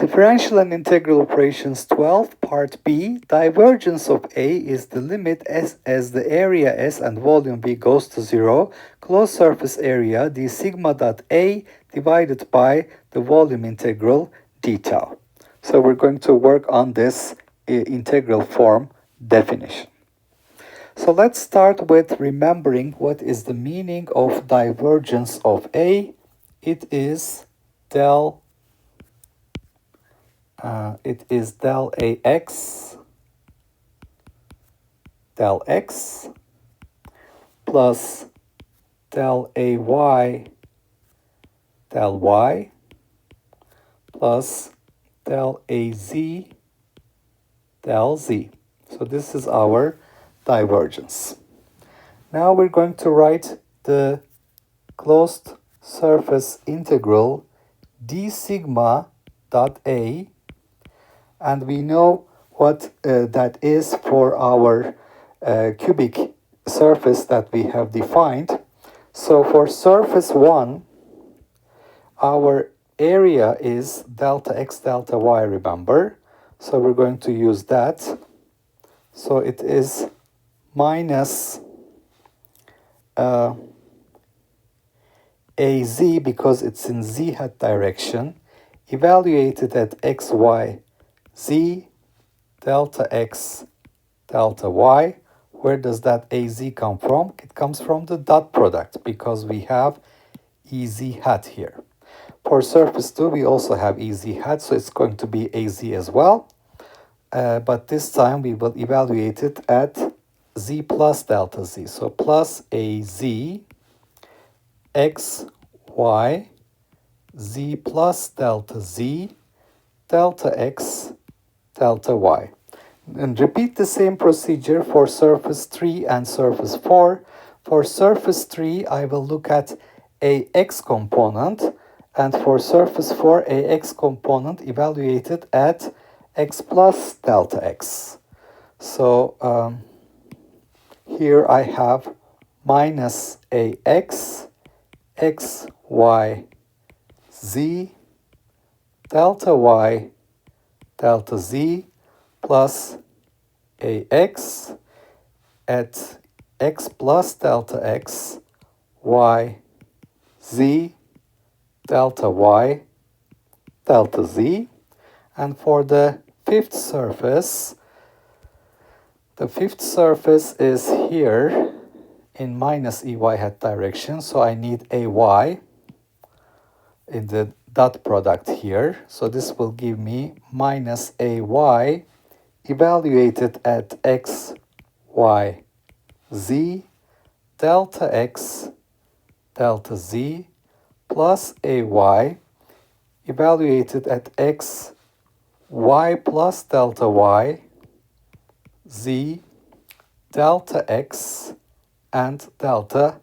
Differential and integral operations 12, part B. Divergence of A is the limit as the area S and volume V goes to 0, closed surface area d sigma dot A divided by the volume integral d tau. So we're going to work on this integral form definition. So let's start with remembering what is the meaning of divergence of A. It is del AX del X plus del AY del Y plus del AZ del Z. So this is our divergence. Now we're going to write the closed surface integral d sigma dot A, and we know what that is for our cubic surface that we have defined. So for surface 1, our area is delta x delta y, remember? So we're going to use that. So it is minus AZ, because it's in z hat direction, evaluated at x, y, z, delta x, delta y. Where does that AZ come from? It comes from the dot product, because we have EZ hat here. For surface 2, we also have EZ hat, so it's going to be AZ as well. But this time we will evaluate it at z plus delta z. So plus AZ x, y, z plus delta z, delta x, delta y. And repeat the same procedure for surface 3 and surface 4. For surface 3, I will look at AX component, and for surface 4, AX component evaluated at x plus delta x. So here I have minus AX, x, y, z, delta y, delta z, plus AX at x plus delta x, y, z, delta y, delta z. And for the fifth surface is here in minus EY hat direction, so I need AY in the dot product here. So this will give me minus AY evaluated at x, y, z, delta x, delta z, plus AY evaluated at x, y plus delta y, z, delta x, and delta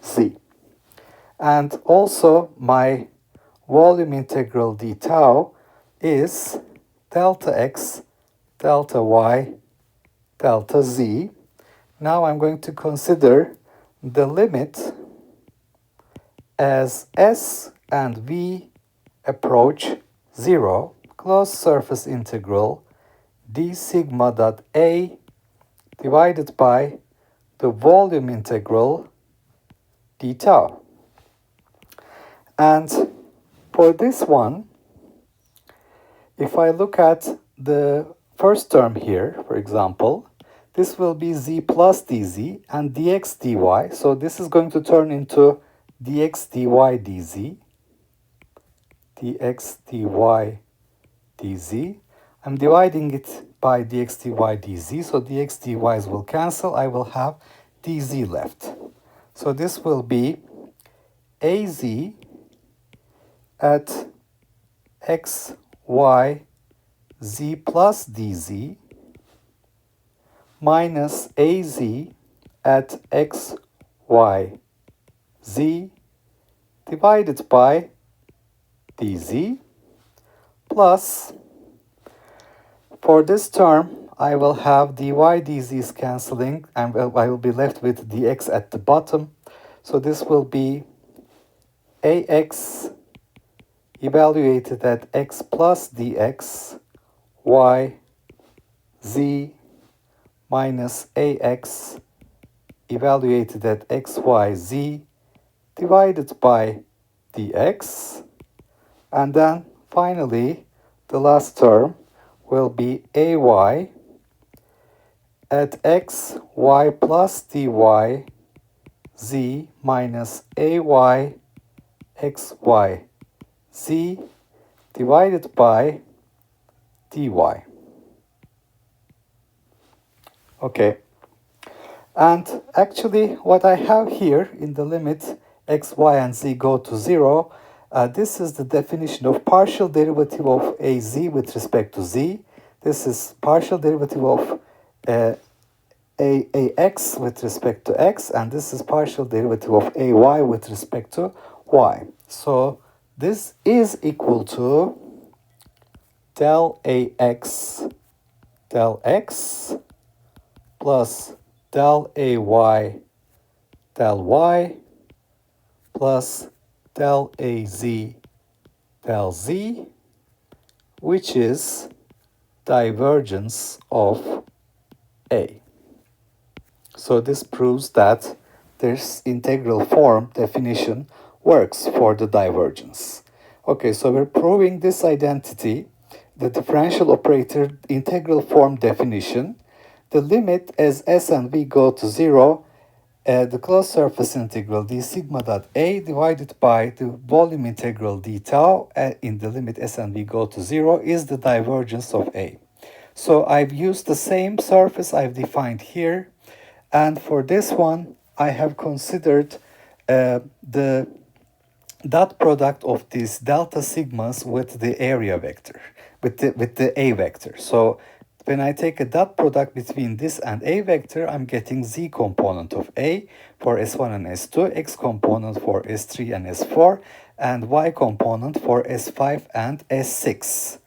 z. And also my volume integral d tau is delta x, delta y, delta z. Now I'm going to consider the limit as s and v approach 0, closed surface integral d sigma dot A divided by the volume integral d tau. And for this one, if I look at the first term here, for example, this will be z plus dz and dx dy. So this is going to turn into dx dy dz, dx dy dz. I'm dividing it by dx dy dz, so dx dy's will cancel. I will have dz left. So this will be az at x, y, z plus dz minus az at x, y, z divided by dz plus, for this term, I will have dy dz's cancelling, and I will be left with dx at the bottom. So this will be ax evaluated at x plus dx, y, z minus ax evaluated at x, y, z divided by dx. And then finally, the last term will be ay at x, y plus dy, z minus ay, xy, z divided by dy. Okay. And actually, what I have here in the limit x, y, and z go to 0, this is the definition of partial derivative of az with respect to z. This is partial derivative of ax with respect to x, and this is partial derivative of ay with respect to y. So this is equal to del ax del x plus del ay del y plus del az del z, which is divergence of A. So this proves that this integral form definition works for the divergence. Okay, so we're proving this identity, the differential operator integral form definition. The limit as s and v go to 0, the closed surface integral d sigma dot a divided by the volume integral d tau in the limit s and v go to 0 is the divergence of A. So I've used the same surface I've defined here, and for this one I have considered the dot product of these delta sigmas with the area vector, with the A vector. So when I take a dot product between this and A vector, I'm getting z component of A for S1 and S2, x component for S3 and S4, and y component for S5 and S6.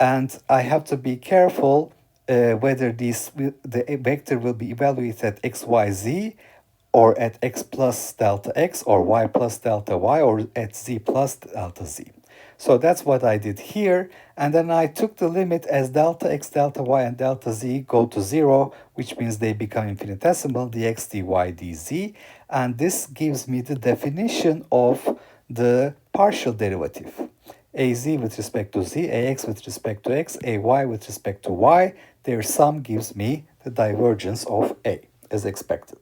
And I have to be careful whether the vector will be evaluated at x, y, z, or at x plus delta x, or y plus delta y, or at z plus delta z. So that's what I did here. And then I took the limit as delta x, delta y, and delta z go to 0, which means they become infinitesimal, dx, dy, dz. And this gives me the definition of the partial derivative. Az with respect to z, ax with respect to x, ay with respect to y. Their sum gives me the divergence of A, as expected.